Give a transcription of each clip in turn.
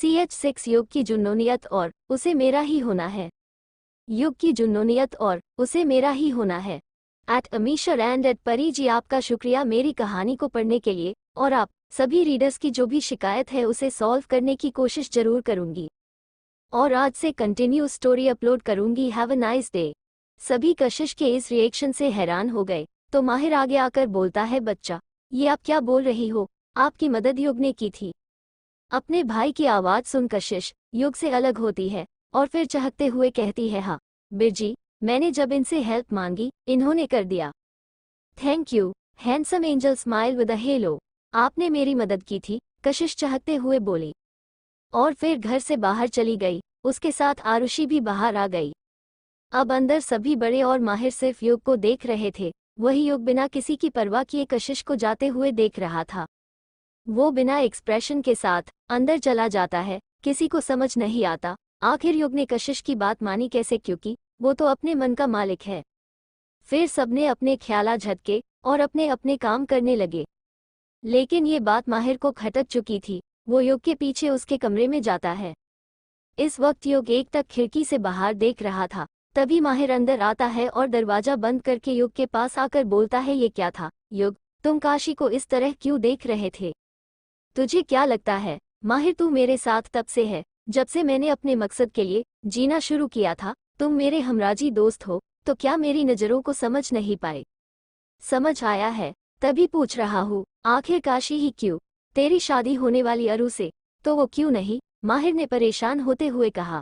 CH6 युग की जुनूनियत और उसे मेरा ही होना है। युग की जुनूनियत और उसे मेरा ही होना है। एट अमीशर एंड एट परी जी, आपका शुक्रिया मेरी कहानी को पढ़ने के लिए, और आप सभी रीडर्स की जो भी शिकायत है उसे सॉल्व करने की कोशिश जरूर करूंगी और आज से कंटिन्यू स्टोरी अपलोड करूंगी। Have a nice day. सभी कशिश के इस रिएक्शन से हैरान हो गए तो माहिर आगे आकर बोलता है, बच्चा ये आप क्या बोल रही हो, आपकी मदद युग ने की थी। अपने भाई की आवाज सुन कशिश युग से अलग होती है और फिर चहकते हुए कहती है, हाँ बिरजी, मैंने जब इनसे हेल्प मांगी इन्होंने कर दिया। Thank you handsome angel smile with a hello. आपने मेरी मदद की थी, कशिश चहकते हुए बोली और फिर घर से बाहर चली गई। उसके साथ आरुषि भी बाहर आ गई। अब अंदर सभी बड़े और माहिर सिर्फ युग को देख रहे थे। वही युग बिना किसी की परवाह किए कशिश को जाते हुए देख रहा था। वो बिना एक्सप्रेशन के साथ अंदर चला जाता है। किसी को समझ नहीं आता आखिर युग ने कशिश की बात मानी कैसे, क्योंकि वो तो अपने मन का मालिक है। फिर सबने अपने ख्याला झटके और अपने अपने काम करने लगे। लेकिन ये बात माहिर को खटक चुकी थी। वो युग के पीछे उसके कमरे में जाता है। इस वक्त युग एक तक खिड़की से बाहर देख रहा था। तभी माहिर अंदर आता है और दरवाजा बंद करके युग के पास आकर बोलता है, ये क्या था युग, तुम काशी को इस तरह क्यों देख रहे थे? तुझे क्या लगता है माहिर, तू मेरे साथ तब से है जब से मैंने अपने मकसद के लिए जीना शुरू किया था। तुम मेरे हमराजी दोस्त हो तो क्या मेरी नज़रों को समझ नहीं पाए? समझ आया है, तभी पूछ रहा हूँ, आखिर काशी ही क्यों? तेरी शादी होने वाली अरु से, तो वो क्यों नहीं? माहिर ने परेशान होते हुए कहा।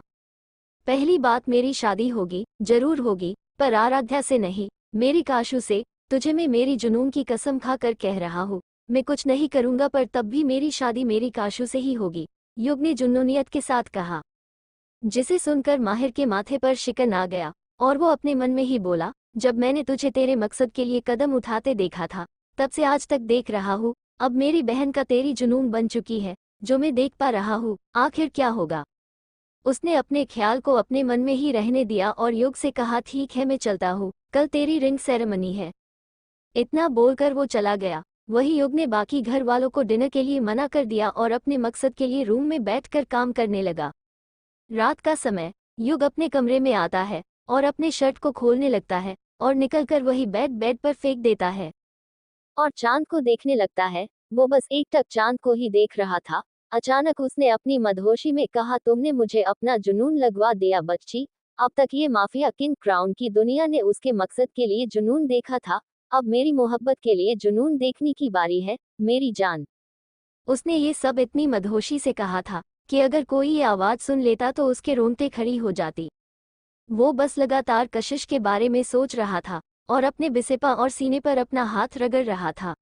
पहली बात, मेरी शादी होगी, जरूर होगी, पर आराध्या से नहीं, मेरी काशू से। तुझे मैं मेरी जुनून की कसम खाकर कह रहा हूँ, मैं कुछ नहीं करूंगा, पर तब भी मेरी शादी मेरी काशू से ही होगी, युग ने जुनूनियत के साथ कहा। जिसे सुनकर माहिर के माथे पर शिकन आ गया और वो अपने मन में ही बोला, जब मैंने तुझे तेरे मकसद के लिए कदम उठाते देखा था तब से आज तक देख रहा हूँ, अब मेरी बहन का तेरी जुनून बन चुकी है, जो मैं देख पा रहा हूँ, आखिर क्या होगा? उसने अपने ख्याल को अपने मन में ही रहने दिया और युग से कहा, ठीक है मैं चलता हूँ, कल तेरी रिंग सेरेमनी है। इतना बोलकर वो चला गया। वही युग ने बाकी घर वालों को डिनर के लिए मना कर दिया और अपने मकसद के लिए रूम में बैठकर काम करने लगा। रात का समय, युग अपने कमरे में आता है और अपने शर्ट को खोलने लगता है और निकलकर वही बेड पर फेंक देता है और चांद को देखने लगता है। वो बस एकटक चांद को ही देख रहा था। अचानक उसने अपनी मदहोशी में कहा, तुमने मुझे अपना जुनून लगवा दिया बच्ची। अब तक ये माफिया किंग क्राउन की दुनिया ने उसके मकसद के लिए जुनून देखा था, अब मेरी मोहब्बत के लिए जुनून देखने की बारी है, मेरी जान। उसने ये सब इतनी मदहोशी से कहा था कि अगर कोई ये आवाज सुन लेता तो उसके रोंगटे खड़ी हो जाती। वो बस लगातार कशिश के बारे में सोच रहा था और अपने बिसेपा और सीने पर अपना हाथ रगड़ रहा था।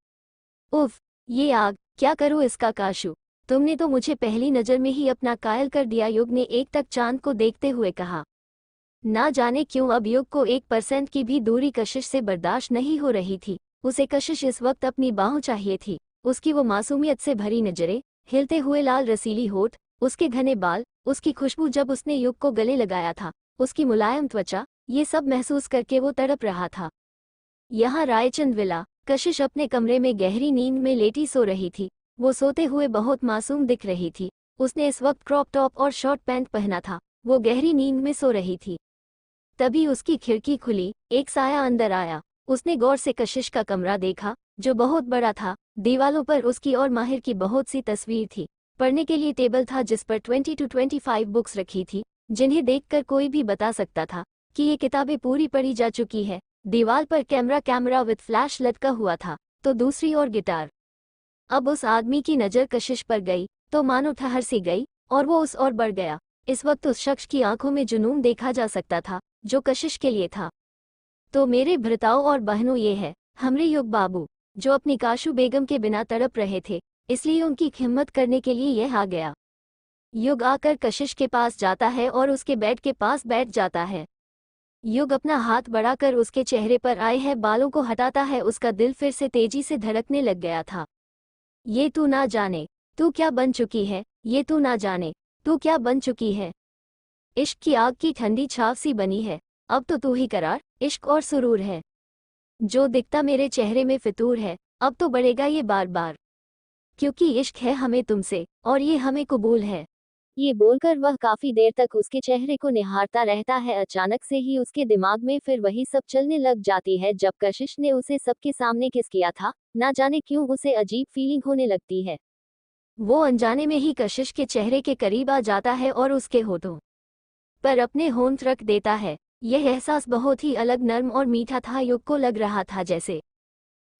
उफ, ये आग, क्या करूँ इसका काशू, तुमने तो मुझे पहली नज़र में ही अपना कायल कर दिया, युग ने एक तक चांद को देखते हुए कहा। ना जाने क्यों अब युग को 1% की भी दूरी कशिश से बर्दाश्त नहीं हो रही थी। उसे कशिश इस वक्त अपनी बाहों चाहिए थी। उसकी वो मासूमियत से भरी नजरें, हिलते हुए लाल रसीली होठ, उसके घने बाल, उसकी खुशबू जब उसने युग को गले लगाया था, उसकी मुलायम त्वचा, ये सब महसूस करके वो तड़प रहा था। यहाँ रायचंद विला, कशिश अपने कमरे में गहरी नींद में लेटी सो रही थी। वो सोते हुए बहुत मासूम दिख रही थी। उसने इस वक्त क्रॉप टॉप और शॉर्ट पैंट पहना था। वो गहरी नींद में सो रही थी। तभी उसकी खिड़की खुली, एक साया अंदर आया। उसने गौर से कशिश का कमरा देखा, जो बहुत बड़ा था। दीवालों पर उसकी और माहिर की बहुत सी तस्वीर थी। पढ़ने के लिए टेबल था जिस पर 20 to 25 बुक्स रखी थी, जिन्हें देखकर कोई भी बता सकता था कि ये किताबें पूरी पढ़ी जा चुकी है। दीवार पर कैमरा विद फ्लैश लटका हुआ था, तो दूसरी ओर गिटार। अब उस आदमी की नज़र कशिश पर गई तो मानो ठहर सी गई और वो उस ओर बढ़ गया। इस वक्त उस शख्स की आंखों में जुनून देखा जा सकता था जो कशिश के लिए था। तो मेरे भ्राताओं और बहनों, ये है हमरे युग बाबू, जो अपनी काशू बेगम के बिना तड़प रहे थे, इसलिए उनकी खिदमत करने के लिए यह आ गया। युग आकर कशिश के पास जाता है और उसके बेड के पास बैठ जाता है। युग अपना हाथ बढ़ाकर उसके चेहरे पर आए हैं बालों को हटाता है। उसका दिल फिर से तेजी से धड़कने लग गया था। ये तू ना जाने तू क्या बन चुकी है, ये तू ना जाने तू क्या बन चुकी है। इश्क की आग की ठंडी छाव सी बनी है, अब तो तू ही करार, इश्क और सुरूर है। जो दिखता मेरे चेहरे में फितूर है, अब तो बढ़ेगा ये बार बार, क्योंकि इश्क है हमें तुमसे और ये हमें कबूल है। ये बोलकर वह काफी देर तक उसके चेहरे को निहारता रहता है। अचानक से ही उसके दिमाग में फिर वही सब चलने लग जाती है जब कशिश ने उसे सबके सामने किस किया था। ना जाने क्यों उसे अजीब फीलिंग होने लगती है। वो अनजाने में ही कशिश के चेहरे के करीब आ जाता है और उसके होठों पर अपने होंठ रख देता है। यह एहसास बहुत ही अलग, नर्म और मीठा था। युग को लग रहा था जैसे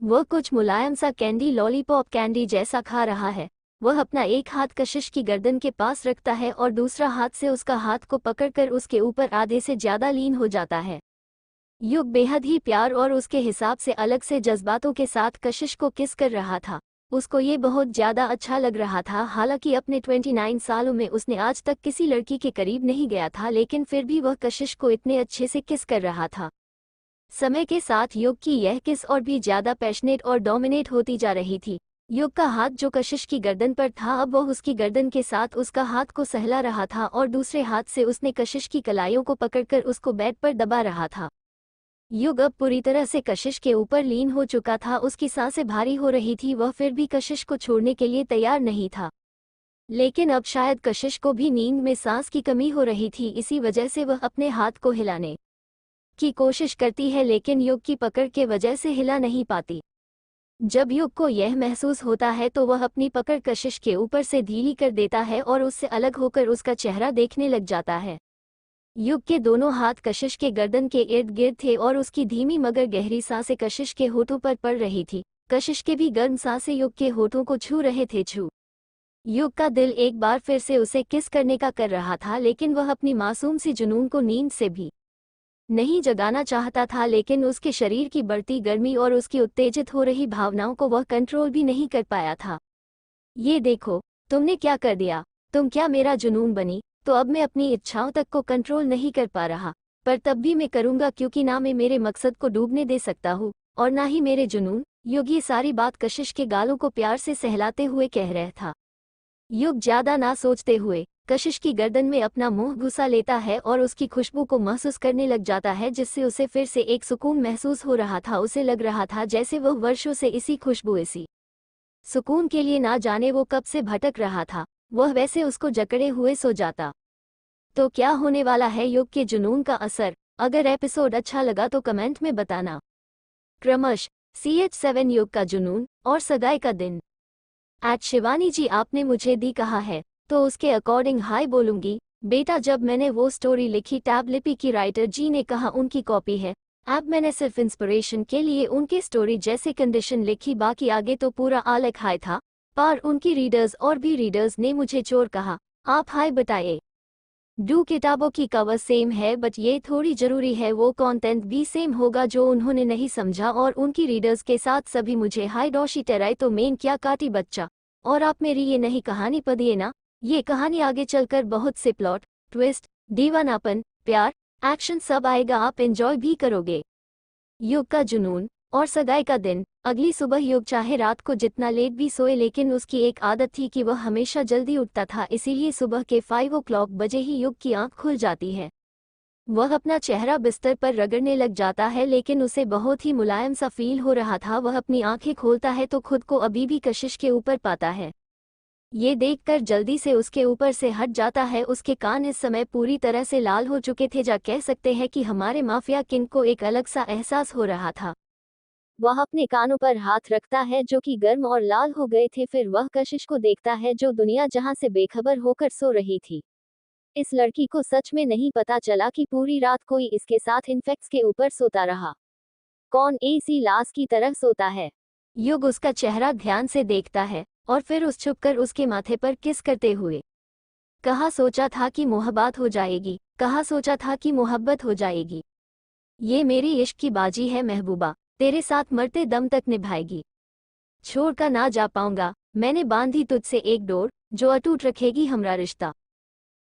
वह कुछ मुलायम सा कैंडी, लॉलीपॉप कैंडी जैसा खा रहा है। वह अपना एक हाथ कशिश की गर्दन के पास रखता है और दूसरा हाथ से उसका हाथ को पकड़कर उसके ऊपर आधे से ज्यादा लीन हो जाता है। युग बेहद ही प्यार और उसके हिसाब से अलग से जज्बातों के साथ कशिश को किस कर रहा था। उसको ये बहुत ज्यादा अच्छा लग रहा था। हालांकि अपने 29 सालों में उसने आज तक किसी लड़की के करीब नहीं गया था, लेकिन फिर भी वह कशिश को इतने अच्छे से किस कर रहा था। समय के साथ युग की यह किस और भी ज्यादा पैशनेट और डोमिनेट होती जा रही थी। युग का हाथ जो कशिश की गर्दन पर था, अब वह उसकी गर्दन के साथ उसका हाथ को सहला रहा था और दूसरे हाथ से उसने कशिश की कलाइयों को पकड़कर उसको बेड पर दबा रहा था। युग अब पूरी तरह से कशिश के ऊपर लीन हो चुका था। उसकी सांसें भारी हो रही थी। वह फिर भी कशिश को छोड़ने के लिए तैयार नहीं था, लेकिन अब शायद कशिश को भी नींद में सांस की कमी हो रही थी। इसी वजह से वह अपने हाथ को हिलाने की कोशिश करती है, लेकिन युग की पकड़ के वजह से हिला नहीं पाती। जब युग को यह महसूस होता है तो वह अपनी पकड़ कशिश के ऊपर से ढीली कर देता है और उससे अलग होकर उसका चेहरा देखने लग जाता है। युग के दोनों हाथ कशिश के गर्दन के इर्द गिर्द थे और उसकी धीमी मगर गहरी सांसें कशिश के होठों पर पड़ रही थी। कशिश के भी गर्म सांसें युग के होठों को छू रहे थे। युग का दिल एक बार फिर से उसे किस करने का कर रहा था, लेकिन वह अपनी मासूम सी जुनून को नींद से भी नहीं जगाना चाहता था। लेकिन उसके शरीर की बढ़ती गर्मी और उसकी उत्तेजित हो रही भावनाओं को वह कंट्रोल भी नहीं कर पाया था। ये देखो, तुमने क्या कर दिया। तुम क्या मेरा जुनून बनी? तो अब मैं अपनी इच्छाओं तक को कंट्रोल नहीं कर पा रहा, पर तब भी मैं करूंगा, क्योंकि ना मैं मेरे मकसद को डूबने दे सकता हूँ और ना ही मेरे जुनून। युग ये सारी बात कशिश के गालों को प्यार से सहलाते हुए कह रहा था। युग ज्यादा ना सोचते हुए कशिश की गर्दन में अपना मुंह घुसा लेता है और उसकी खुशबू को महसूस करने लग जाता है, जिससे उसे फिर से एक सुकून महसूस हो रहा था। उसे लग रहा था जैसे वह वर्षों से इसी खुशबू, इसी सुकून के लिए ना जाने वो कब से भटक रहा था। वह वैसे उसको जकड़े हुए सो जाता। तो क्या होने वाला है युग के जुनून का असर? अगर एपिसोड अच्छा लगा तो कमेंट में बताना। क्रमश CH7 युग का जुनून और सगाई का दिन। शिवानी जी, आपने मुझे दी कहा है तो उसके अकॉर्डिंग हाय बोलूंगी। बेटा, जब मैंने वो स्टोरी लिखी, टैब लिपि की राइटर जी ने कहा उनकी कॉपी है। अब मैंने सिर्फ इंस्पिरेशन के लिए उनकी स्टोरी जैसे कंडीशन लिखी, बाकी आगे तो पूरा आलेख हाय था। पर उनकी रीडर्स और भी रीडर्स ने मुझे चोर कहा। आप हाय बताइए। डू किताबों की कवर सेम है, बट ये थोड़ी जरूरी है वो कंटेंट भी सेम होगा जो उन्होंने नहीं समझा। और उनकी रीडर्स के साथ सभी मुझे हाय डोशी टेराई तो मेन क्या काटी बच्चा। और आप मेरी ये नहीं कहानी पढ़िए ना। ये कहानी आगे चलकर बहुत से प्लॉट ट्विस्ट, दीवानापन, प्यार, एक्शन सब आएगा। आप एंजॉय भी करोगे। युग का जुनून और सगाई का दिन। अगली सुबह युग चाहे रात को जितना लेट भी सोए, लेकिन उसकी एक आदत थी कि वह हमेशा जल्दी उठता था। इसीलिए सुबह के 5 o'clock बजे ही युग की आंख खुल जाती है। वह अपना चेहरा बिस्तर पर रगड़ने लग जाता है, लेकिन उसे बहुत ही मुलायम सा फील हो रहा था। वह अपनी आंखें खोलता है तो खुद को अभी भी कशिश के ऊपर पाता है। ये देखकर जल्दी से उसके ऊपर से हट जाता है। उसके कान इस समय पूरी तरह से लाल हो चुके थे। जा कह सकते हैं कि हमारे माफिया किंग को एक अलग सा एहसास हो रहा था। वह अपने कानों पर हाथ रखता है जो कि गर्म और लाल हो गए थे। फिर वह कशिश को देखता है जो दुनिया जहां से बेखबर होकर सो रही थी। इस लड़की को सच में नहीं पता चला कि पूरी रात कोई इसके साथ इनफेक्ट्स के ऊपर सोता रहा। कौन ऐसी लाश की तरह सोता है? युग उसका चेहरा ध्यान से देखता है और फिर उस छुपकर उसके माथे पर किस करते हुए कहा सोचा था कि मोहब्बत हो जाएगी, कहा सोचा था कि मोहब्बत हो जाएगी। ये मेरी इश्क की बाजी है महबूबा, तेरे साथ मरते दम तक निभाएगी। छोड़ कर ना जा पाऊंगा, मैंने बांधी तुझसे एक डोर जो अटूट रखेगी हमारा रिश्ता।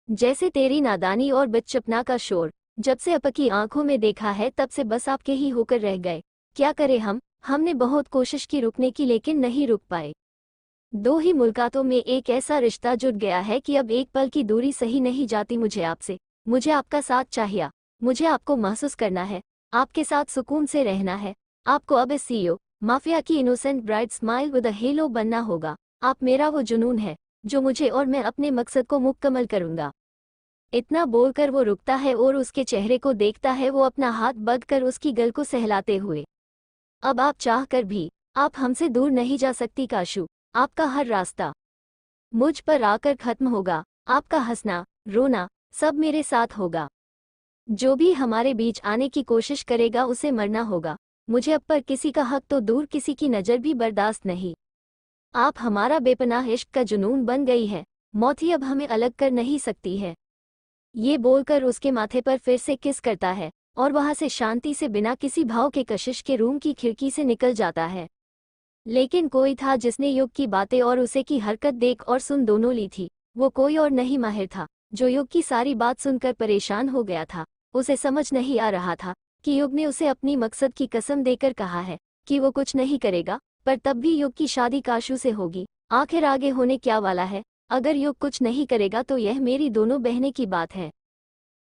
जैसे तेरी नादानी और बचपना का शोर, जब से आपकी आंखों में देखा है तब से बस आपके ही होकर रह गए। क्या करें हमने बहुत कोशिश की रुकने की, लेकिन नहीं रुक पाए। दो ही मुलाकातों में एक ऐसा रिश्ता जुट गया है कि अब एक पल की दूरी सही नहीं जाती मुझे आपसे। मुझे आपका साथ चाहिए, मुझे आपको महसूस करना है, आपके साथ सुकून से रहना है। आपको अब इस सीईओ माफिया की innocent bright smile with a hello बनना होगा। आप मेरा वो जुनून है जो मुझे और मैं अपने मकसद को मुकम्मल करूंगा। इतना बोलकर वो रुकता है और उसके चेहरे को देखता है, वो अपना हाथ बंधकर उसकी गल को सहलाते हुए। अब आप चाह कर भी आप हमसे दूर नहीं जा सकती काशू। आपका हर रास्ता मुझ पर आकर खत्म होगा। आपका हंसना, रोना सब मेरे साथ होगा। जो भी हमारे बीच आने की कोशिश करेगा उसे मरना होगा। मुझे अब पर किसी का हक तो दूर, किसी की नज़र भी बर्दाश्त नहीं। आप हमारा बेपनाह इश्क का जुनून बन गई है। मौत ही अब हमें अलग कर नहीं सकती है। ये बोलकर उसके माथे पर फिर से किस करता है और वहां से शांति से बिना किसी भाव के कशिश के रूम की खिड़की से निकल जाता है। लेकिन कोई था जिसने युग की बातें और उसे की हरकत देख और सुन दोनों ली थी। वो कोई और नहीं, माहिर था, जो युग की सारी बात सुनकर परेशान हो गया था। उसे समझ नहीं आ रहा था कि युग ने उसे अपनी मकसद की कसम देकर कहा है कि वो कुछ नहीं करेगा, पर तब भी युग की शादी काशू से होगी। आखिर आगे होने क्या वाला है? अगर युग कुछ नहीं करेगा तो यह मेरी दोनों बहनें की बात है।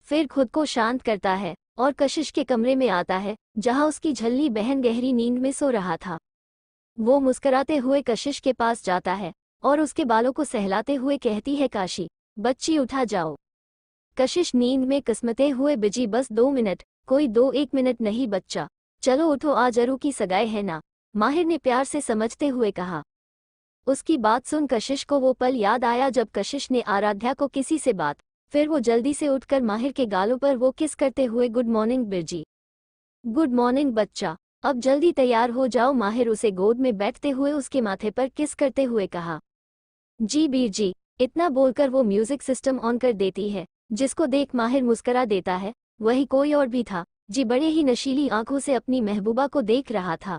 फिर खुद को शांत करता है और कशिश के कमरे में आता है, जहां उसकी झल्ली बहन गहरी नींद में सो रहा था। वो मुस्कुराते हुए कशिश के पास जाता है और उसके बालों को सहलाते हुए कहती है, काशी बच्ची उठा जाओ। कशिश नींद में किस्मते हुए बिजी, बस 2 मिनट, कोई 2-1 मिनट नहीं बच्चा, चलो उठो, आज अरू की सगाई है ना, माहिर ने प्यार से समझते हुए कहा। उसकी बात सुन कशिश को वो पल याद आया जब कशिश ने आराध्या को किसी से बात। फिर वो जल्दी से उठकर माहिर के गालों पर वो किस करते हुए, गुड मॉर्निंग बिरजी। गुड मॉर्निंग बच्चा, अब जल्दी तैयार हो जाओ, माहिर उसे गोद में बैठते हुए उसके माथे पर किस करते हुए कहा। जी बीर जी। इतना बोलकर वो म्यूजिक सिस्टम ऑन कर देती है, जिसको देख माहिर मुस्करा देता है। वही कोई और भी था, जी बड़े ही नशीली आंखों से अपनी महबूबा को देख रहा था।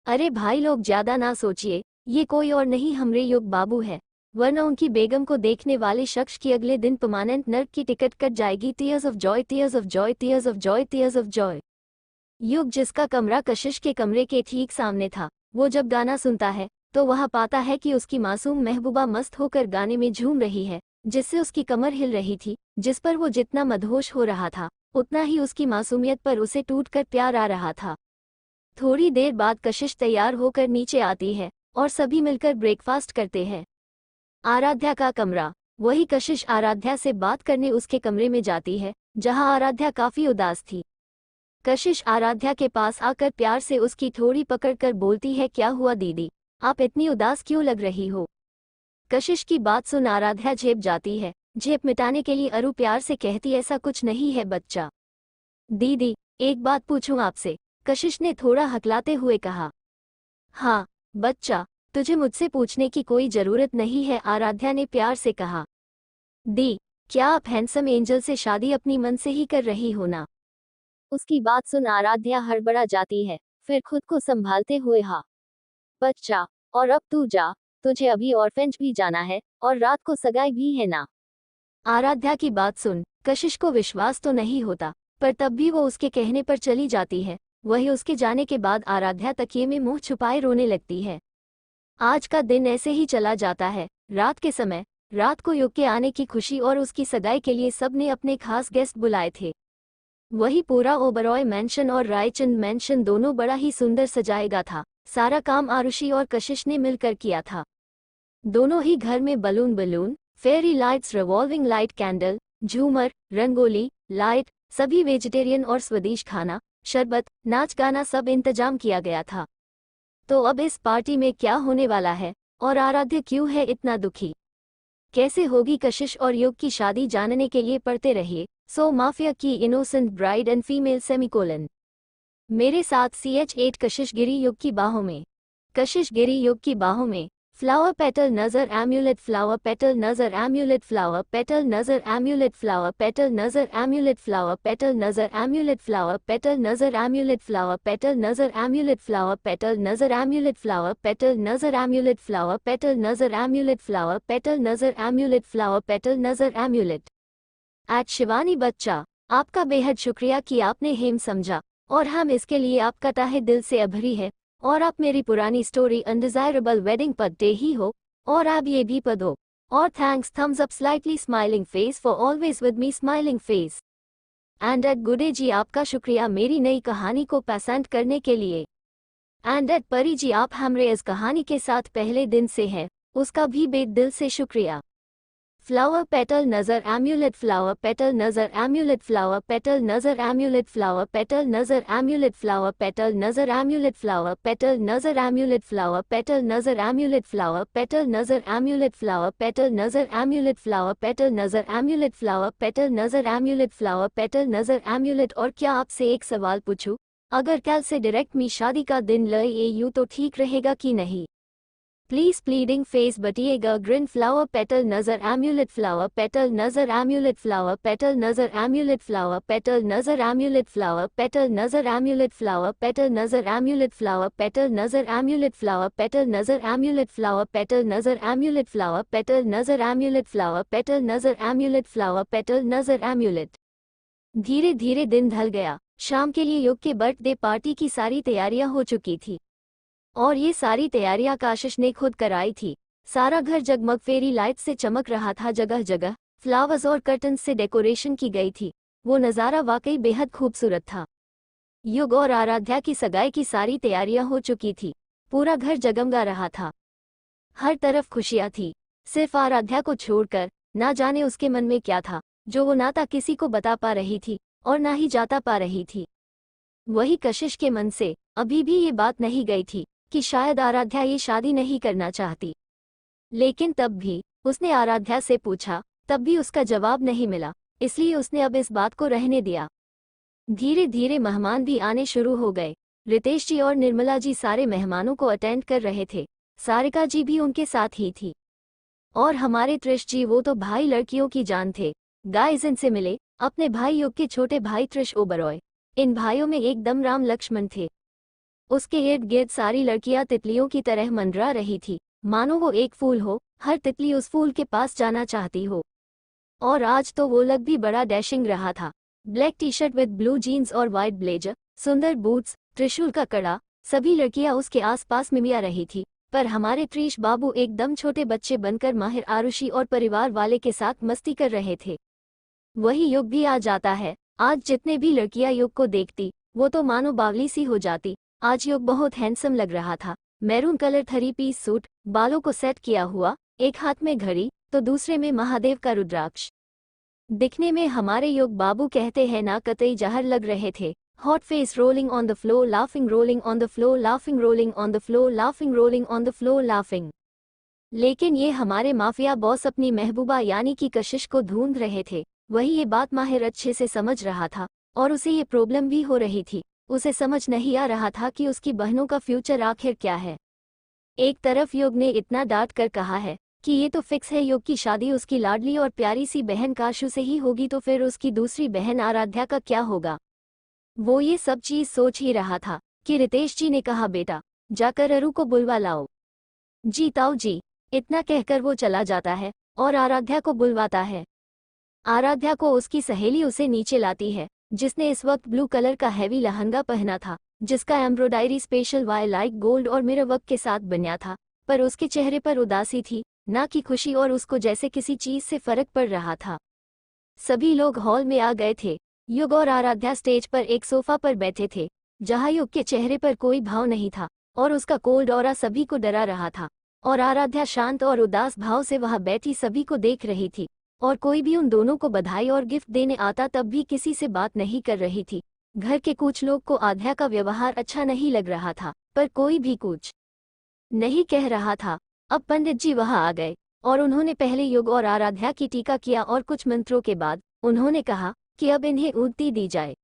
अरे भाई लोग ज्यादा ना सोचिए, ये कोई और नहीं हमरे युग बाबू है, वरना उनकी बेगम को देखने वाले शख्स की अगले दिन परमानेंट नर्क की टिकट कट जाएगी। Tears of Joy, tears of Joy, tears of Joy, tears of Joy. युग, जिसका कमरा कशिश के कमरे के ठीक सामने था, वो जब गाना सुनता है तो वह पाता है कि उसकी मासूम महबूबा मस्त होकर गाने में झूम रही है, जिससे उसकी कमर हिल रही थी। जिस पर वो जितना मदहोश हो रहा था, उतना ही उसकी मासूमियत पर उसे टूटकर प्यार आ रहा था। थोड़ी देर बाद कशिश तैयार होकर नीचे आती है और सभी मिलकर ब्रेकफास्ट करते हैं। आराध्या का कमरा। वही कशिश आराध्या से बात करने उसके कमरे में जाती है, जहां आराध्या काफी उदास थी। कशिश आराध्या के पास आकर प्यार से उसकी थोड़ी पकड़कर बोलती है, क्या हुआ दीदी, आप इतनी उदास क्यों लग रही हो? कशिश की बात सुन आराध्या झेप जाती है। झेप मिटाने के लिए अरू प्यार से कहती, ऐसा कुछ नहीं है बच्चा। दीदी, एक बात पूछूं आपसे? कशिश ने थोड़ा हकलाते हुए कहा। हाँ बच्चा, तुझे मुझसे पूछने की कोई जरूरत नहीं है, आराध्या ने प्यार से कहा। दी, क्या आप हैंडसम एंजल से शादी अपनी मन से ही कर रही हो ना? उसकी बात सुन आराध्या हड़बड़ा जाती है, फिर खुद को संभालते हुए, हाँ बच्चा, और अब तू जा, तुझे अभी ऑर्फेंज भी जाना है और रात को सगाई भी है ना। आराध्या की बात सुन कशिश को विश्वास तो नहीं होता, पर तब भी वो उसके कहने पर चली जाती है। वही उसके जाने के बाद आराध्या तकिए में मुंह छुपाए रोने लगती है। आज का दिन ऐसे ही चला जाता है। रात के समय, रात को युग के आने की खुशी और उसकी सगाई के लिए सबने अपने खास गेस्ट बुलाए थे। वही पूरा ओबरॉय मैंशन और रायचंद मैंशन दोनों बड़ा ही सुंदर सजाएगा था। सारा काम आरुषि और कशिश ने मिलकर किया था। दोनों ही घर में balloon, fairy lights, revolving light candle, झूमर, रंगोली, लाइट, सभी वेजिटेरियन और स्वदेश खाना, शरबत, नाच गाना सब इंतजाम किया गया था। तो अब इस पार्टी में क्या होने वाला है और आराध्य क्यों है इतना दुखी? कैसे होगी कशिश और युग की शादी, जानने के लिए पढ़ते रहिए सो माफिया की innocent bride and female semicolon. मेरे साथ CH8 कशिश गिरी युग की बाहों में। कशिश गिरी युग की बाहों में। फ्लावर पेटल नजर एम्यूलेट, फ्लावर पेटल नजर एम्यूलेट, फ्लावर पेटल नजर एम्यूलेट, फ्लावर पेटल नजर एम्यूलेट, फ्लावर पेटल नजर एम्यूलेट, फ्लावर पेटल नजर एम्यूलेट, फ्लावर पेटल नजर एम्यूलेट, फ्लावर पेटल नजर एम्यूलेट, फ्लावर पेटल नजर एम्यूलेट, फ्लावर पेटल नजर एम्यूलेट, फ्लावर पेटल नजर एम्यूलेट, फ्लावर पेटल नजर एम्यूलेट। एट शिवानी बच्चा, आपका बेहद शुक्रिया कि आपने हेम समझा और हम इसके लिए आपका ताहे दिल से आभारी है। और आप मेरी पुरानी स्टोरी अनडिजायरेबल वेडिंग पद डे ही हो और आप ये भी पद हो। और thanks, thumbs up, slightly smiling face for always with me smiling face. And at गुडे जी, आपका शुक्रिया मेरी नई कहानी को पसंद करने के लिए। एंड एट परी जी, आप हमरे इस कहानी के साथ पहले दिन से हैं उसका भी बेदिल से शुक्रिया। Flower petal nazar amulet, flower petal nazar amulet, flower petal nazar amulet, flower petal nazar amulet, flower petal nazar amulet, flower petal nazar amulet, flower petal nazar amulet, flower petal nazar amulet, flower petal nazar amulet, flower petal nazar amulet, flower petal nazar amulet, flower petal nazar emulate. और क्या आपसे एक सवाल पूछूं, अगर कल से direct मी शादी का दिन ले यूं तो ठीक रहेगा कि नहीं? प्लीज प्लीडिंग फेस बटिएगा grin, flower petal nazar amulet, flower petal nazar amulet, flower petal nazar amulet, flower petal nazar amulet, flower petal nazar amulet, flower petal nazar amulet, flower petal nazar amulet, flower petal nazar amulet, flower petal nazar amulet, flower petal nazar amulet, flower petal nazar amulet, flower petal nazar amulet. धीरे धीरे दिन ढल गया। शाम के लिए युग के बर्थडे पार्टी की सारी तैयारियां हो चुकी थी और ये सारी तैयारियां काशिश ने खुद कराई थी। सारा घर जगमग फेरी लाइट से चमक रहा था, जगह जगह फ्लावर्स और कर्टन से डेकोरेशन की गई थी। वो नज़ारा वाकई बेहद खूबसूरत था। युग और आराध्या की सगाई की सारी तैयारियां हो चुकी थी। पूरा घर जगमगा रहा था, हर तरफ खुशियां थी, सिर्फ आराध्या को छोड़कर। ना जाने उसके मन में क्या था जो वो ना तो किसी को बता पा रही थी और ना ही जाता पा रही थी। वही कशिश के मन से अभी भी ये बात नहीं गई थी कि शायद आराध्या ये शादी नहीं करना चाहती। लेकिन तब भी उसने आराध्या से पूछा, तब भी उसका जवाब नहीं मिला, इसलिए उसने अब इस बात को रहने दिया। धीरे धीरे मेहमान भी आने शुरू हो गए। रितेश जी और निर्मला जी सारे मेहमानों को अटेंड कर रहे थे। सारिका जी भी उनके साथ ही थी। और हमारे त्रिश जी, वो तो भाई लड़कियों की जान थे। गाइस, इनसे मिले अपने भाई युग के छोटे भाई त्रिश ओबरॉय। इन भाइयों में एकदम राम लक्ष्मण थे। उसके इर्द गिर्द सारी लड़कियां तितलियों की तरह मंडरा रही थी, मानो वो एक फूल हो, हर तितली उस फूल के पास जाना चाहती हो। और आज तो वो लग भी बड़ा डैशिंग रहा था। Black T shirt with blue jeans और वाइट ब्लेजर, सुंदर बूट्स, त्रिशूल का कड़ा। सभी लड़कियां उसके आसपास मिमिया रही थी, पर हमारे त्रिश बाबू एकदम छोटे बच्चे बनकर माहिर आरुषि और परिवार वाले के साथ मस्ती कर रहे थे। वही युग भी आ जाता है। आज जितने भी लड़कियां युग को देखती वो तो मानो बावली सी हो जाती। आज युग बहुत हैंडसम लग रहा था। मैरून कलर 3 पीस सूट, बालों को सेट किया हुआ, एक हाथ में घड़ी तो दूसरे में महादेव का रुद्राक्ष। दिखने में हमारे युग बाबू कहते हैं ना कतई जहर लग रहे थे। Hot face, rolling on the floor, laughing, rolling on the floor, laughing, rolling on the floor, laughing, rolling on the floor, laughing. लेकिन ये हमारे माफिया बॉस अपनी महबूबा यानी कि कशिश को ढूंढ रहे थे। वही ये बात माहिर अच्छे से समझ रहा था और उसे ये प्रॉब्लम भी हो रही थी। उसे समझ नहीं आ रहा था कि उसकी बहनों का फ्यूचर आखिर क्या है। एक तरफ युग ने इतना डांट कर कहा है कि ये तो फिक्स है, युग की शादी उसकी लाडली और प्यारी सी बहन काशु से ही होगी, तो फिर उसकी दूसरी बहन आराध्या का क्या होगा। वो ये सब चीज सोच ही रहा था कि रितेश जी ने कहा, बेटा जाकर अरु को बुलवा लाओ। जी ताऊ जी, इतना कहकर वो चला जाता है और आराध्या को बुलवाता है। आराध्या को उसकी सहेली उसे नीचे लाती है, जिसने इस वक्त ब्लू कलर का हैवी लहंगा पहना था, जिसका एम्ब्रॉयडरी स्पेशल वायलाइट गोल्ड और मिरर वर्क के साथ बना था। पर उसके चेहरे पर उदासी थी, ना कि खुशी, और उसको जैसे किसी चीज से फर्क पड़ रहा था। सभी लोग हॉल में आ गए थे। युग और आराध्या स्टेज पर एक सोफा पर बैठे थे, जहां युग के चेहरे पर कोई भाव नहीं था और उसका कोल्ड ऑरा सभी को डरा रहा था। और आराध्या शांत और उदास भाव से वहां बैठी सभी को देख रही थी और कोई भी उन दोनों को बधाई और गिफ्ट देने आता तब भी किसी से बात नहीं कर रही थी। घर के कुछ लोग को आध्या का व्यवहार अच्छा नहीं लग रहा था, पर कोई भी कुछ नहीं कह रहा था। अब पंडित जी वहां आ गए और उन्होंने पहले युग और आराध्या की टीका किया और कुछ मंत्रों के बाद उन्होंने कहा कि अब इन्हें उड़ती दी जाए।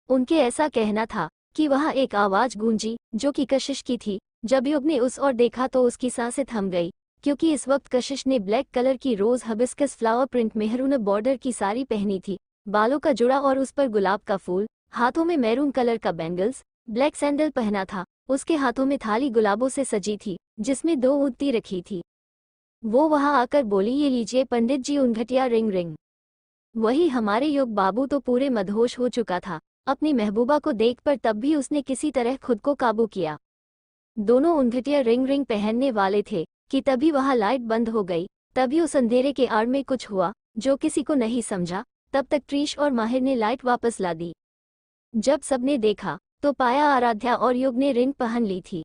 उनके ऐसा कहना था कि वहां एक आवाज गूंजी जो कि कशिश की थी। जब युग ने उस ओर देखा तो उसकी सांसें थम गई, क्योंकि इस वक्त कशिश ने ब्लैक कलर की रोज hibiscus flower print maroon border की साड़ी पहनी थी, बालों का जुड़ा और उस पर गुलाब का फूल, हाथों में मैरून कलर का बैंगल्स, ब्लैक सैंडल पहना था। उसके हाथों में थाली गुलाबों से सजी थी जिसमें 2 ऊँटती रखी थी। वो वहां आकर बोली, ये लीजिए पंडित जी उनघटिया रिंग रिंग। वही हमारे युग बाबू तो पूरे मदहोश हो चुका था अपनी महबूबा को देख पर, तब भी उसने किसी तरह खुद को काबू किया। दोनों उनघटिया रिंग रिंग पहनने वाले थे कि तभी वहां लाइट बंद हो गई। तभी उस अंधेरे के आड़ में कुछ हुआ जो किसी को नहीं समझा। तब तक त्रिश और माहिर ने लाइट वापस ला दी। जब सबने देखा तो पाया आराध्या और युग ने रिंग पहन ली थी।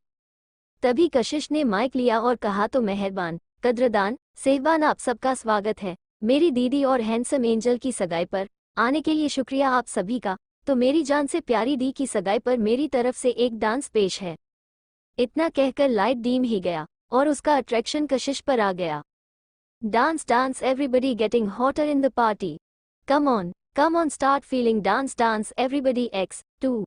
तभी कशिश ने माइक लिया और कहा, तो मेहरबान कद्रदान सेहबान, आप सबका स्वागत है मेरी दीदी और हैंडसम एंजल की सगाई पर आने के लिए। शुक्रिया आप सभी का। तो मेरी जान से प्यारी दी की सगाई पर मेरी तरफ से एक डांस पेश है। इतना कहकर लाइट डीम ही गया और उसका अट्रैक्शन कशिश पर आ गया। Dance dance everybody getting hotter in the party. Come on start feeling dance dance everybody X2।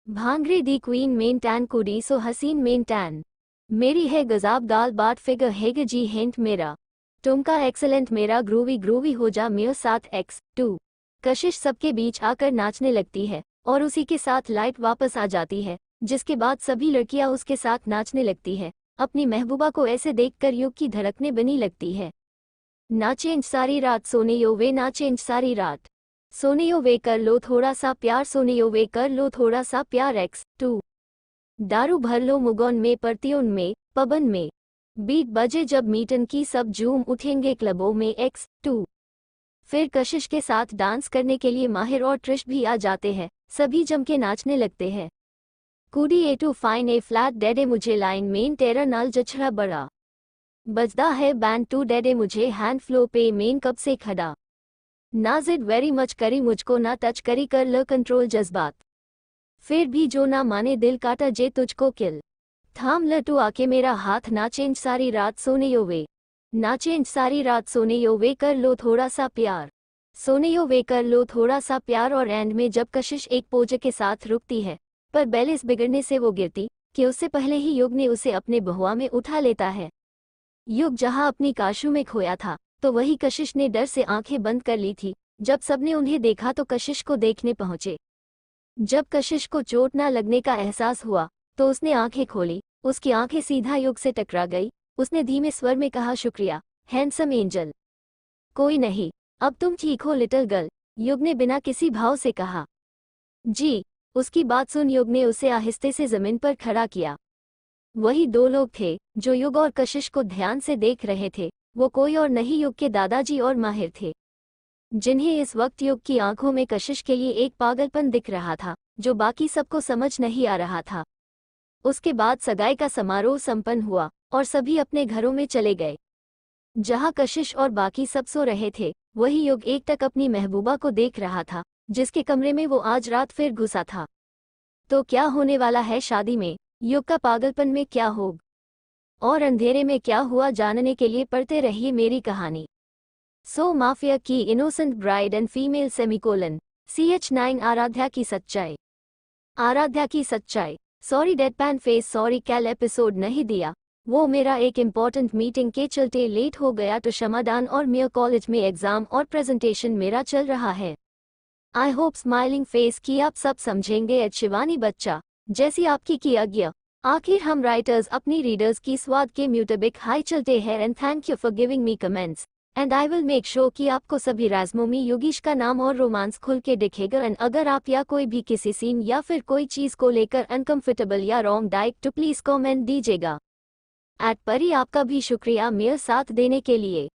भांगरे दी क्वीन मेन टैन कुड़ी सो हसीन मेन टैन। मेरी है गजाब गाल बाट फिगर हैग जी हिंट मेरा। तुमका एक्सलेंट मेरा ग्रूवी हो जा मेरे साथ X2। कशिश सबके बीच आकर नाचने लगती है और उसी के साथ लाइट वापस आ जाती है, जिसके बाद सभी लड़कियां उसके साथ नाचने लगती है। अपनी महबूबा को ऐसे देखकर युग की धड़कने बनी लगती है। नाचेंज सारी रात सोनियो वे, नाचेंज सारी रात सोनियो वे, कर लो थोड़ा सा प्यार सोनियो वे, कर लो थोड़ा सा प्यार X2। दारू भर लो मुगौन में, परतियों में, पबन में, बीट बजे जब मीटन की सब झूम उठेंगे क्लबों में X2। फिर कशिश के साथ डांस करने के लिए माहिर और ट्रिश भी आ जाते हैं। सभी जम के नाचने लगते हैं। कूडी ए टू फाइन ए फ्लैट डेडे मुझे लाइन मेन टेरा नाल जछड़ा बड़ा। बजदा है बैंड टू डेडे मुझे हैंड फ्लो पे मेन कब से खड़ा। नाजिड वेरी मच करी मुझको ना टच करी, कर ल कंट्रोल जज्बात। फिर भी जो ना माने दिल काटा जे तुझको किल। थाम ल तू आके मेरा हाथ, नाचेंज सारी रात सोनियो वे, नाचेंज सारी रात सोनियो वे, कर लो थोड़ा सा प्यार सोनियो वे, कर लो थोड़ा सा प्यार। और एंड में जब कशिश एक पोजे के साथ रुकती है पर बैलेंस बिगड़ने से वो गिरती कि उससे पहले ही युग ने उसे अपने बहुआ में उठा लेता है। युग जहां अपनी काशू में खोया था तो वही कशिश ने डर से आंखें बंद कर ली थी। जब सबने उन्हें देखा तो कशिश को देखने पहुंचे। जब कशिश को चोट न लगने का एहसास हुआ तो उसने आंखें खोली। उसकी आंखें सीधा युग से टकरा गई। उसने धीमे स्वर में कहा, शुक्रिया हैंडसम एंजल। कोई नहीं, अब तुम ठीक हो लिटिल गर्ल, युग ने बिना किसी भाव से कहा। जी। उसकी बात सुन युग ने उसे आहिस्ते से जमीन पर खड़ा किया। वही दो लोग थे जो युग और कशिश को ध्यान से देख रहे थे। वो कोई और नहीं युग के दादाजी और माहिर थे, जिन्हें इस वक्त युग की आंखों में कशिश के लिए एक पागलपन दिख रहा था जो बाकी सबको समझ नहीं आ रहा था। उसके बाद सगाई का समारोह संपन्न हुआ और सभी अपने घरों में चले गए। जहां कशिश और बाकी सब सो रहे थे वही युग एकटक अपनी महबूबा को देख रहा था, जिसके कमरे में वो आज रात फिर घुसा था। तो क्या होने वाला है शादी में, युग का पागलपन में क्या होगा और अंधेरे में क्या हुआ, जानने के लिए पढ़ते रहिए मेरी कहानी। सो माफिया की innocent bride and female semicolon CH9 Aaradhya की सच्चाई। आराध्या की सच्चाई। सॉरी डेडपैन फेस, सॉरी कल एपिसोड नहीं दिया, वो मेरा एक इम्पॉर्टेंट मीटिंग के चलते लेट हो गया तो क्षमादान। और मेयर कॉलेज में एग्जाम और प्रेजेंटेशन मेरा चल रहा है। आई होप स्माइलिंग फेस की आप सब समझेंगे। एट शिवानी बच्चा, जैसी आपकी की आज्ञा। आखिर हम राइटर्स अपनी रीडर्स की स्वाद के म्यूटेबिक हाई चलते हैं। And thank you for giving me comments and I will make sure कि आपको सभी राजमों में योगीश का नाम और रोमांस खुल के दिखेगा। एंड अगर आप या कोई भी किसी सीन या फिर कोई चीज को लेकर अनकंफर्टेबल या रॉन्ग डाइट तो प्लीज कमेंट दीजिएगा। एट परी, आपका भी शुक्रिया मेरे साथ देने के लिए।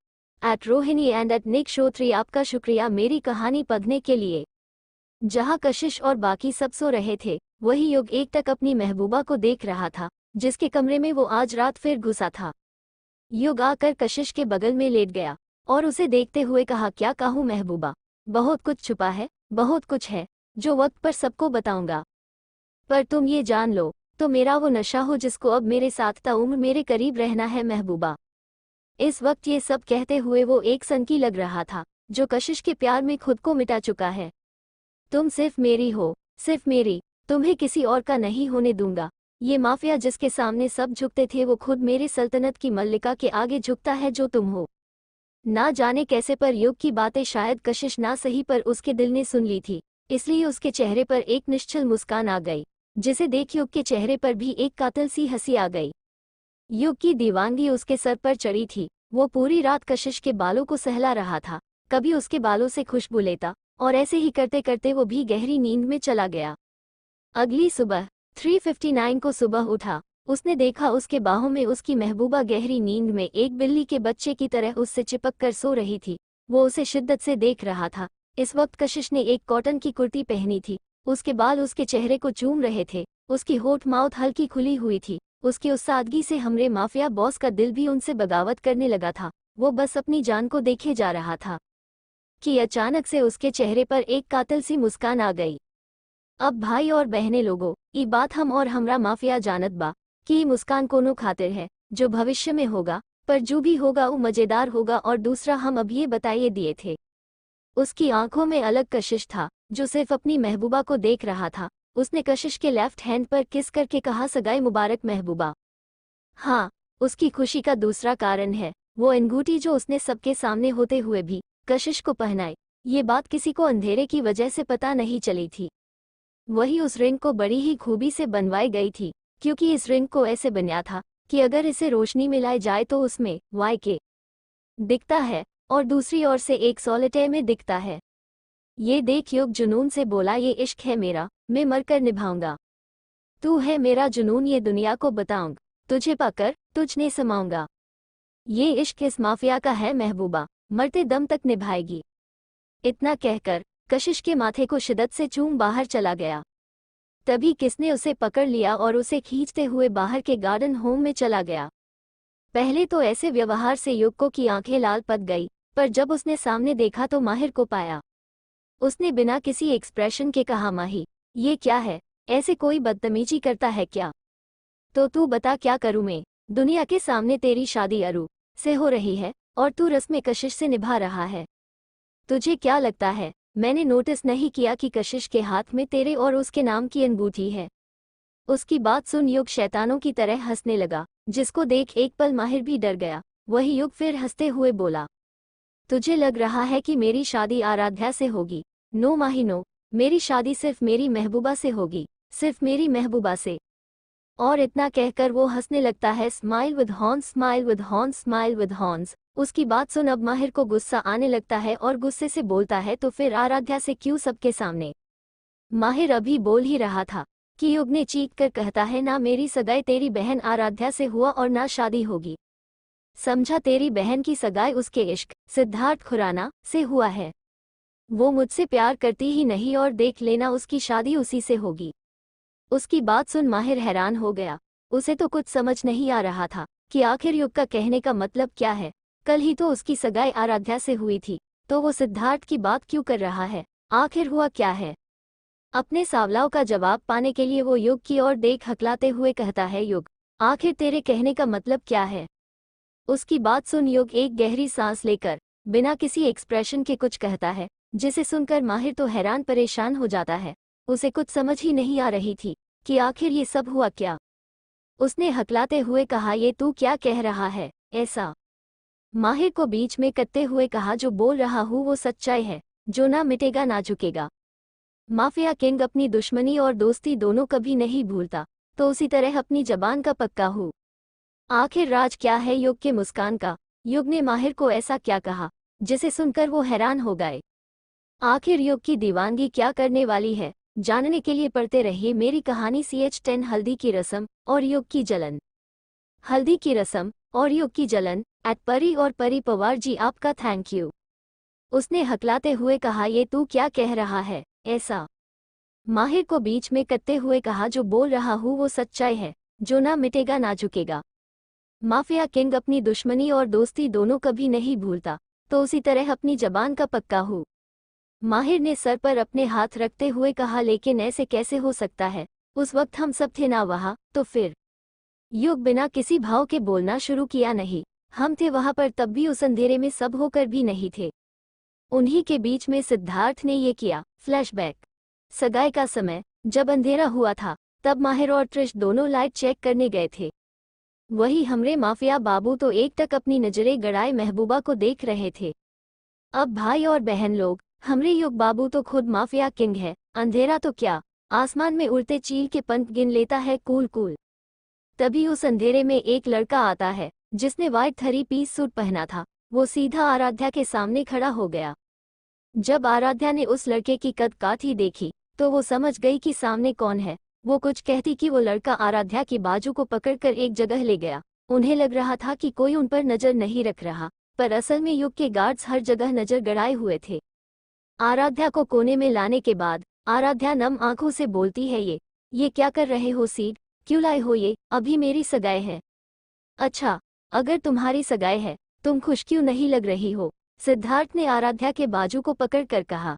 एट रोहिणी एंड एट निक श्रोत्री, आपका शुक्रिया मेरी कहानी पढ़ने के लिए। जहां कशिश और बाकी सब सो रहे थे वही युग एकटक अपनी महबूबा को देख रहा था, जिसके कमरे में वो आज रात फिर घुसा था। युग आकर कशिश के बगल में लेट गया और उसे देखते हुए कहा, क्या कहूँ महबूबा, बहुत कुछ छुपा है, बहुत कुछ है जो वक्त पर सबको बताऊंगा, पर तुम ये जान लो तो मेरा वो नशा हो जिसको अब मेरे साथ ताउम्र मेरे करीब रहना है महबूबा। इस वक्त ये सब कहते हुए वो एक सनकी लग रहा था जो कशिश के प्यार में खुद को मिटा चुका है। तुम सिर्फ मेरी हो, सिर्फ मेरी, तुम्हें किसी और का नहीं होने दूंगा। ये माफिया जिसके सामने सब झुकते थे वो खुद मेरे सल्तनत की मल्लिका के आगे झुकता है जो तुम हो। ना जाने कैसे पर युग की बातें शायद कशिश ना सही पर उसके दिल ने सुन ली थी, इसलिए उसके चेहरे पर एक निश्चल मुस्कान आ गई, जिसे देख युग के चेहरे पर भी एक कातिल सी हंसी आ गई। युग की दीवानगी उसके सर पर चढ़ी थी। वो पूरी रात कशिश के बालों को सहला रहा था, कभी उसके बालों से खुशबू लेता और ऐसे ही करते करते वो भी गहरी नींद में चला गया। अगली सुबह 3:59 को सुबह उठा। उसने देखा उसके बाहों में उसकी महबूबा गहरी नींद में एक बिल्ली के बच्चे की तरह उससे चिपक कर सो रही थी। वो उसे शिद्दत से देख रहा था। इस वक्त कशिश ने एक कॉटन की कुर्ती पहनी थी। उसके बाल उसके चेहरे को चूम रहे थे। उसकी होठ माउथ हल्की खुली हुई थी उसकी उस सादगी से हमरे माफिया बॉस का दिल भी उनसे बगावत करने लगा था। वो बस अपनी जान को देखे जा रहा था कि अचानक से उसके चेहरे पर एक कातिल सी मुस्कान आ गई। अब भाई और बहने लोगों, ये बात हम और हमरा माफिया जानत बा कि ये मुस्कान कोनो खातिर है जो भविष्य में होगा, पर जो भी होगा वो मजेदार होगा। और दूसरा हम अब ये बताइए दिए थे। उसकी आंखों में अलग कशिश था, जो सिर्फ अपनी महबूबा को देख रहा था। उसने कशिश के लेफ्ट हैंड पर किस करके कहा, सगाई मुबारक महबूबा। हाँ, उसकी खुशी का दूसरा कारण है वो अंगूठी जो उसने सबके सामने होते हुए भी कशिश को पहनाई। ये बात किसी को अंधेरे की वजह से पता नहीं चली थी। वही उस रिंग को बड़ी ही खूबी से बनवाई गई थी, क्योंकि इस रिंग को ऐसे बनाया था कि अगर इसे रोशनी में लाई जाए तो उसमें YK दिखता है और दूसरी ओर से एक सॉलिटेयर में दिखता है। ये देख युग जुनून से बोला, ये इश्क है मेरा, मैं मरकर निभाऊंगा। तू है मेरा जुनून, ये दुनिया को बताऊंगा, तुझे पाकर तुझने समाऊंगा। ये इश्क इस माफिया का है महबूबा, मरते दम तक निभाएगी। इतना कहकर कशिश के माथे को शिद्दत से चूम बाहर चला गया। तभी किसने उसे पकड़ लिया और उसे खींचते हुए बाहर के गार्डन होम में चला गया। पहले तो ऐसे व्यवहार से युग की आंखें लाल पड़ गई, पर जब उसने सामने देखा तो माहिर को पाया। उसने बिना किसी एक्सप्रेशन के कहा, माही ये क्या है, ऐसे कोई बदतमीजी करता है क्या? तो तू बता क्या करूं मैं? दुनिया के सामने तेरी शादी अरू से हो रही है और तू रस्म कशिश से निभा रहा है। तुझे क्या लगता है मैंने नोटिस नहीं किया कि कशिश के हाथ में तेरे और उसके नाम की अंगूठी है? उसकी बात सुन युग शैतानों की तरह हंसने लगा, जिसको देख एक पल माहिर भी डर गया। वही युग फिर हंसते हुए बोला, तुझे लग रहा है कि मेरी शादी आराध्या से होगी? नो माही नो, मेरी शादी सिर्फ मेरी महबूबा से होगी, सिर्फ मेरी महबूबा से। और इतना कहकर वो हंसने लगता है, smile with horns, smile with horns, smile with horns. उसकी बात सुन अब माहिर को गुस्सा आने लगता है और गुस्से से बोलता है, तो फिर आराध्या से क्यों सबके सामने? माहिर अभी बोल ही रहा था कि युग ने चीख कर कहता है, ना मेरी सगाई तेरी बहन आराध्या से हुआ और ना शादी होगी। समझा, तेरी बहन की सगाई उसके इश्क सिद्धार्थ खुराना से हुआ है। वो मुझसे प्यार करती ही नहीं और देख लेना उसकी शादी उसी से होगी। उसकी बात सुन माहिर हैरान हो गया। उसे तो कुछ समझ नहीं आ रहा था कि आखिर युग का कहने का मतलब क्या है। कल ही तो उसकी सगाई आराध्या से हुई थी, तो वो सिद्धार्थ की बात क्यों कर रहा है? आखिर हुआ क्या है? अपने सावलाव का जवाब पाने के लिए वो युग की ओर देख हकलाते हुए कहता है, युग आखिर तेरे कहने का मतलब क्या है? उसकी बात सुन युग एक गहरी सांस लेकर बिना किसी एक्सप्रेशन के कुछ कहता है, जिसे सुनकर माहिर तो हैरान परेशान हो जाता है। उसे कुछ समझ ही नहीं आ रही थी कि आखिर ये सब हुआ क्या। उसने हकलाते हुए कहा, ये तू क्या कह रहा है? ऐसा माहिर को बीच में कटते हुए कहा, जो बोल रहा हूँ वो सच्चाई है, जो ना मिटेगा ना झुकेगा। माफिया किंग अपनी दुश्मनी और दोस्ती दोनों कभी नहीं भूलता, तो उसी तरह अपनी जबान का पक्का हूँ। आखिर राज क्या है युग के मुस्कान का? युग ने माहिर को ऐसा क्या कहा जिसे सुनकर वो हैरान हो गए। आखिर युग की दीवानगी क्या करने वाली है? जानने के लिए पढ़ते रहिए मेरी कहानी CH10 हल्दी की रस्म और युग की जलन। हल्दी की रस्म और युग की जलन @परी और परी पवार जी, आपका थैंक यू। उसने हकलाते हुए कहा, ये तू क्या कह रहा है? ऐसा माहिर को बीच में कटते हुए कहा, जो बोल रहा हूँ वो सच्चाई है, जो ना मिटेगा ना झुकेगा। माफिया किंग अपनी दुश्मनी और दोस्ती दोनों कभी नहीं भूलता, तो उसी तरह अपनी जबान का पक्का हूँ। माहिर ने सर पर अपने हाथ रखते हुए कहा, लेकिन ऐसे कैसे हो सकता है? उस वक्त हम सब थे ना वहाँ? तो फिर युग बिना किसी भाव के बोलना शुरू किया, नहीं हम थे वहाँ पर, तब भी उस अंधेरे में सब होकर भी नहीं थे। उन्हीं के बीच में सिद्धार्थ ने ये किया। फ्लैशबैक, सगाई का समय, जब अंधेरा हुआ था तब माहिर और त्रिश दोनों लाइट चेक करने गए थे। वही हमरे माफिया बाबू तो एकटक अपनी नजरें गड़ाए महबूबा को देख रहे थे। अब भाई और बहन लोग, हमरे युग बाबू तो खुद माफिया किंग है। अंधेरा तो क्या, आसमान में उड़ते चील के पंख गिन लेता है, कूल कूल। तभी उस अंधेरे में एक लड़का आता है जिसने व्हाइट 3 पीस सूट पहना था। वो सीधा आराध्या के सामने खड़ा हो गया। जब आराध्या ने उस लड़के की कद काठी देखी तो वो समझ गई कि सामने कौन है। वो कुछ कहती कि वो लड़का आराध्या की बाजू को पकड़कर एक जगह ले गया। उन्हें लग रहा था कि कोई उन पर नजर नहीं रख रहा, पर असल में युग के गार्ड्स हर जगह नजर गड़ाए हुए थे। आराध्या को कोने में लाने के बाद आराध्या नम आंखों से बोलती है, ये क्या कर रहे हो सीड? क्यों लाए हो ये? अभी मेरी सगाई है। अच्छा, अगर तुम्हारी सगाई है, तुम खुश क्यों नहीं लग रही हो? सिद्धार्थ ने आराध्या के बाजू को पकड़कर कहा।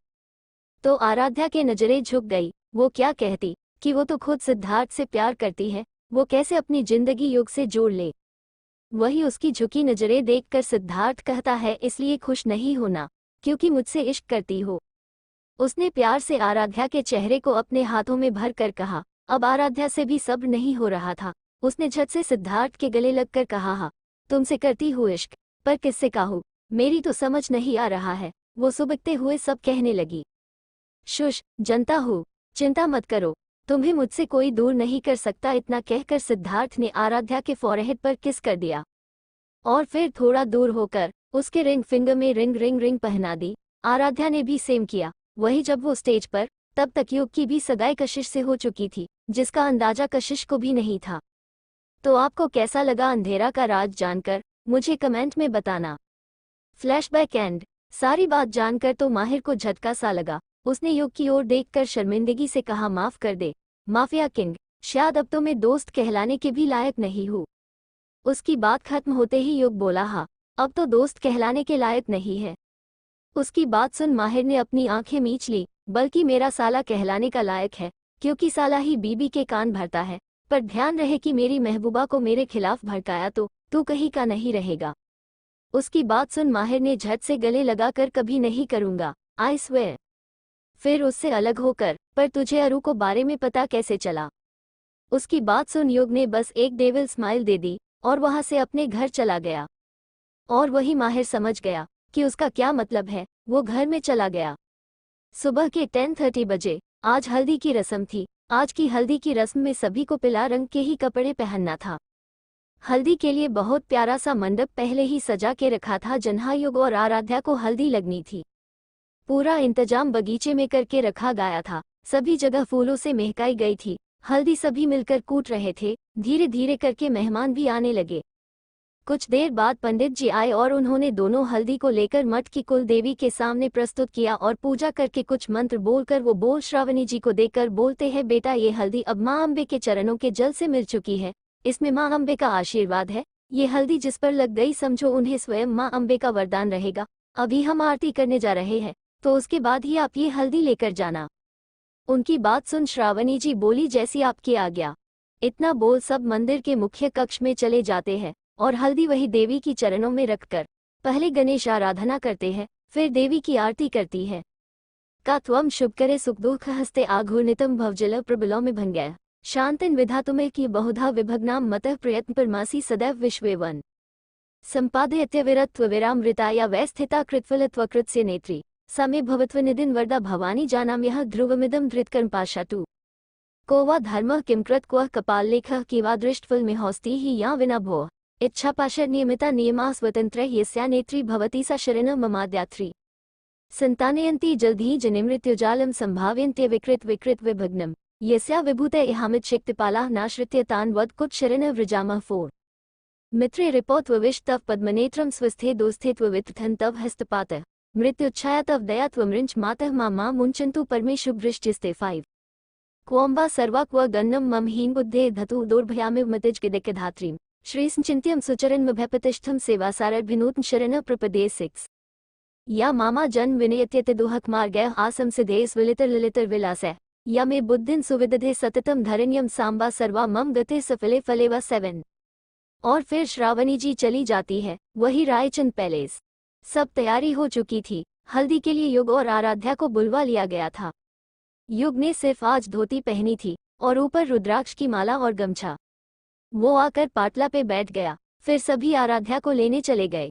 तो आराध्या के नजरें झुक गई। वो क्या कहती कि वो तो खुद सिद्धार्थ से प्यार करती है, वो कैसे अपनी जिंदगी युग से जोड़ ले। वही उसकी झुकी नजरें देखकर सिद्धार्थ कहता है, इसलिए खुश नहीं होना क्योंकि मुझसे इश्क करती हो। उसने प्यार से आराध्या के चेहरे को अपने हाथों में भर कर कहा। अब आराध्या से भी सब्र नहीं हो रहा था। उसने झट से सिद्धार्थ के गले लगकर कहा, हाँ तुमसे करती हूँ इश्क, पर किससे कहूँ, मेरी तो समझ नहीं आ रहा है। वो सुबकते हुए सब कहने लगी। शुश, जनता हूँ, चिंता मत करो, तुम्हें मुझसे कोई दूर नहीं कर सकता। इतना कहकर सिद्धार्थ ने आराध्या के फॉरहेड पर किस कर दिया और फिर थोड़ा दूर होकर उसके रिंग फिंगर में रिंग रिंग रिंग पहना दी। आराध्या ने भी सेम किया। वही जब वो स्टेज पर, तब तक युग की भी सगाई कशिश से हो चुकी थी, जिसका अंदाजा कशिश को भी नहीं था। तो आपको कैसा लगा अंधेरा का राज जानकर, मुझे कमेंट में बताना। Flashback and. सारी बात जानकर तो माहिर को झटका सा लगा। उसने युग की ओर देखकर शर्मिंदगी से कहा, माफ कर दे माफिया किंग, शायद अब तो मैं दोस्त कहलाने के भी लायक नहीं हूँ। उसकी बात खत्म होते ही युग बोला, हाँ अब तो दोस्त कहलाने के लायक नहीं है। उसकी बात सुन माहिर ने अपनी आंखें मींच ली। बल्कि मेरा साला कहलाने का लायक है, क्योंकि साला ही बीबी के कान भरता है। पर ध्यान रहे कि मेरी महबूबा को मेरे खिलाफ भड़काया तो तू कहीं का नहीं रहेगा। उसकी बात सुन माहिर ने झट से गले लगाकर, कभी नहीं करूंगा, आई स्वेयर। फिर उससे अलग होकर, पर तुझे अरु को बारे में पता कैसे चला? उसकी बात सुन युग ने बस एक डेविल स्माइल दे दी और वहां से अपने घर चला गया। और वही माहिर समझ गया कि उसका क्या मतलब है। वो घर में चला गया। सुबह के 10:30 बजे। आज हल्दी की रस्म थी। आज की हल्दी की रस्म में सभी को पीला रंग के ही कपड़े पहनना था। हल्दी के लिए बहुत प्यारा सा मंडप पहले ही सजा के रखा था, जहाँ युग और आराध्या को हल्दी लगनी थी। पूरा इंतजाम बगीचे में करके रखा गया था। सभी जगह फूलों से महकाई गई थी। हल्दी सभी मिलकर कूट रहे थे। धीरे धीरे करके मेहमान भी आने लगे। कुछ देर बाद पंडित जी आए और उन्होंने दोनों हल्दी को लेकर मठ की कुल देवी के सामने प्रस्तुत किया और पूजा करके कुछ मंत्र बोलकर वो बोल श्रावणी जी को देकर बोलते हैं, बेटा ये हल्दी अब माँ अम्बे के चरणों के जल से मिल चुकी है। इसमें माँ अम्बे का आशीर्वाद है। ये हल्दी जिस पर लग गई, समझो उन्हें स्वयं माँ अम्बे का वरदान रहेगा। अभी हम आरती करने जा रहे हैं, तो उसके बाद ही आप ये हल्दी लेकर जाना। उनकी बात सुन श्रावणी जी बोली, जैसी आपकी आज्ञा। इतना बोल सब मंदिर के मुख्य कक्ष में चले जाते हैं और हल्दी वही देवी की चरणों में रखकर पहले गणेश आराधना करते हैं, फिर देवी की आरती करती है। का त्वम शुभ करे सुख दुख हस्ते आघूर्णितम भवजल प्रबलों में भंग गया शांतिन विधा तुम्हें की बहुधा विभग्नाम मतः प्रयत्न परमासी सदैव विश्वेवन संपादयत्यविरत्व विरामृताया वैस्थिता कृत्फलत्वकृत्स्य नेत्री समे भवत्व निदिन वरदा भवानी जानाम्यः ध्रुवमिदं धृतकर्म पाशातु को वा धर्मः किंकृत क्वः कपाललेखः किवा दृष्टफल में हौस्ती ही या विना भोः इच्छा पाशर नियमिता नियमा स्वतंत्र यस्या नेत्री भवती सा शरण ममाद्यात्री संतानयन्ती जल्दी जनिमृत्युजालम संभाव्यन्त्य विकृत विकृत विभग्नम यस्या विभूते इहामित शक्तिपाला नाश्रित्य तान वद कुट शरण व्रजामः 4 मित्रे रिपोत्वविश तव पद्मनेत्रम स्वस्थे दोस्थे त्ववित्थन तव हस्तपात मृत्युच्छाया तव दया त्वमृंच मातः मा मुंचन्तु परमेशुभृष्टिस्ते 5 क्वम्बा सर्वा क्व गन्नम मम हीन बुद्धे धतु दुर्भयामिव मतिजगिदिकधात्रीम श्रीसंचिन्त्यम सुचरन्मभयप्रतिष्ठम सेवासारभिनूतन शरण प्रपदे 6 या मामा जन्म विनयत्यति दुहक मार्गय आसम सिद्धेस विलितर ललितर विलासै या मे बुद्धिन सुविदधे सततम धरण्यम सांबा सर्वा मम गते सफले फलेवा 7। और फिर श्रावणी जी चली जाती है। वही रायचंद पैलेस। सब तैयारी हो चुकी थी। हल्दी के लिए युग और आराध्या को बुलवा लिया गया था। युग ने सिर्फ आज धोती पहनी थी और ऊपर रुद्राक्ष की माला और गमछा। वो आकर पाटला पे बैठ गया। फिर सभी आराध्या को लेने चले गए।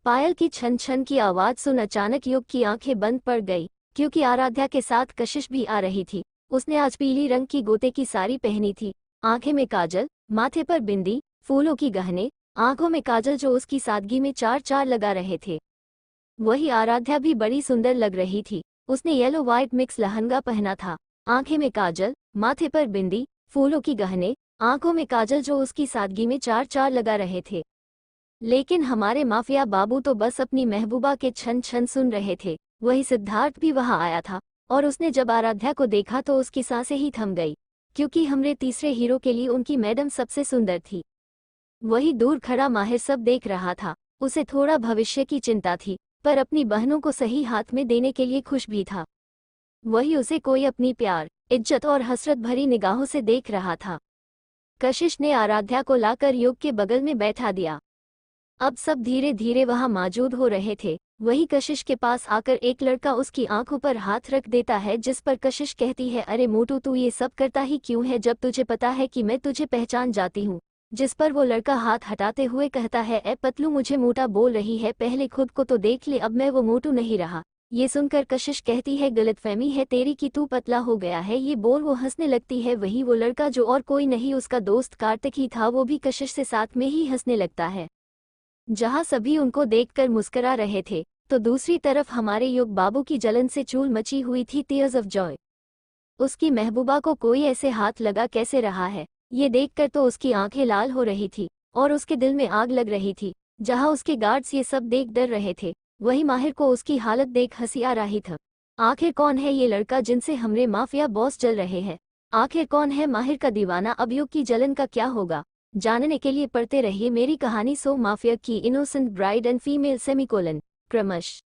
पायल की छन छन की आवाज सुन अचानक युग की आंखें बंद पड़ गई, क्योंकि आराध्या के साथ कशिश भी आ रही थी। उसने आज पीली रंग की गोते की साड़ी पहनी थी। आंखें में काजल, माथे पर बिंदी, फूलों की गहने, आंखों में काजल जो उसकी सादगी में चार चार लगा रहे थे। वही आराध्या भी बड़ी सुंदर लग रही थी। उसने येलो व्हाइट मिक्स लहंगा पहना था। आंखें में काजल, माथे पर बिंदी, फूलों की गहने, आंखों में काजल जो उसकी सादगी में चार चार लगा रहे थे। लेकिन हमारे माफिया बाबू तो बस अपनी महबूबा के छन छन सुन रहे थे। वही सिद्धार्थ भी वहां आया था और उसने जब आराध्या को देखा तो उसकी सांसें ही थम गई। क्योंकि हमरे तीसरे हीरो के लिए उनकी मैडम सबसे सुंदर थी। वही दूर खड़ा माहिर सब देख रहा था। उसे थोड़ा भविष्य की चिंता थी, पर अपनी बहनों को सही हाथ में देने के लिए खुश भी था। वही उसे कोई अपनी प्यार, इज्जत और हसरत भरी निगाहों से देख रहा था। कशिश ने आराध्या को लाकर युग के बगल में बैठा दिया। अब सब धीरे धीरे वहां मौजूद हो रहे थे। वही कशिश के पास आकर एक लड़का उसकी आंखों पर हाथ रख देता है, जिस पर कशिश कहती है, अरे मोटू, तू ये सब करता ही क्यों है जब तुझे पता है कि मैं तुझे पहचान जाती हूँ। जिस पर वो लड़का हाथ हटाते हुए कहता है, ए पतलू, मुझे मोटा बोल रही है, पहले खुद को तो देख ले, अब मैं वो मोटू नहीं रहा। ये सुनकर कशिश कहती है, गलतफहमी है तेरी कि तू पतला हो गया है। ये बोल वो हंसने लगती है। वही वो लड़का, जो और कोई नहीं उसका दोस्त कार्तिक ही था, वो भी कशिश से साथ में ही हंसने लगता है। जहां सभी उनको देखकर मुस्करा रहे थे, तो दूसरी तरफ हमारे युग बाबू की जलन से चूल मची हुई थी, टीयर्स ऑफ जॉय। उसकी महबूबा को कोई ऐसे हाथ लगा कैसे रहा है, ये देखकर तो उसकी आंखें लाल हो रही थी और उसके दिल में आग लग रही थी। जहां उसके गार्ड्स ये सब देख डर रहे थे, वही माहिर को उसकी हालत देख हंसी आ रही था। आखिर कौन है ये लड़का जिनसे हमरे माफिया बॉस जल रहे हैं? आखिर कौन है माहिर का दीवाना? अब युग की जलन का क्या होगा? जानने के लिए पढ़ते रहिए मेरी कहानी सो माफिया की innocent bride and female semicolon क्रमश।